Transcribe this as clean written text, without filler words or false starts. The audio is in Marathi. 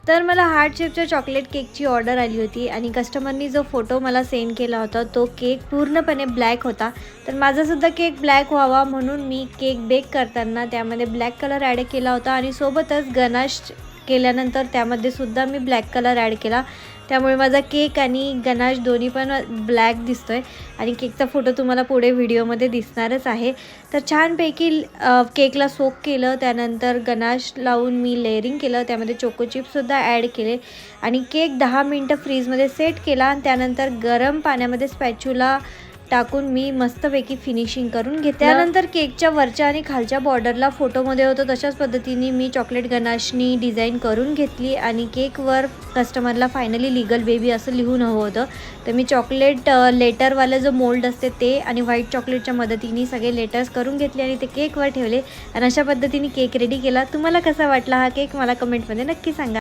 तर मला हार्ट शेपच्या चॉकलेट केकची ऑर्डर आली होती आणि कस्टमरनी जो फोटो मला सेंड केला होता तो केक पूर्णपणे ब्लॅक होता. तर माझासुद्धा केक ब्लॅक व्हावा म्हणून मी केक बेक करताना त्यामध्ये ब्लॅक कलर ॲड केला होता आणि सोबतच गनाश केल्यानंतर त्यामध्ये सुद्धा मी ब्लॅक कलर ॲड केला. त्यामुळे माझा केक आणि गनाश दोन्ही पण ब्लॅक दिसतोय आणि केकचा फोटो तुम्हाला पुढे व्हिडिओमध्ये दिसणारच आहे. तर छानपैकी केकला सोक केलं, त्यानंतर गनाश लावून मी लेअरिंग केलं, त्यामध्ये चोको चिप्ससुद्धा ॲड केले आणि केक 10 मिनटं फ्रीजमध्ये सेट केला आणि त्यानंतर गरम पाण्यामध्ये स्पॅच्युला टाकून मी मस्तपैकी फिनिशिंग करून घेतलं. त्यानंतर केकच्या वरच्या आणि खालच्या बॉर्डरला फोटोमध्ये होतं तशाच पद्धतीने मी चॉकलेट गनाशनी डिझाईन करून घेतली आणि केकवर कस्टमरला फायनली लीगल बेबी असं लिहून हवं होतं. तर मी चॉकलेट लेटरवाले जो मोल्ड असते ते आणि व्हाईट चॉकलेटच्या मदतीने सगळे लेटर्स करून घेतले आणि ते केकवर ठेवले आणि अशा पद्धतीने केक रेडी केला. तुम्हाला कसा वाटला हा केक मला कमेंटमध्ये नक्की सांगा.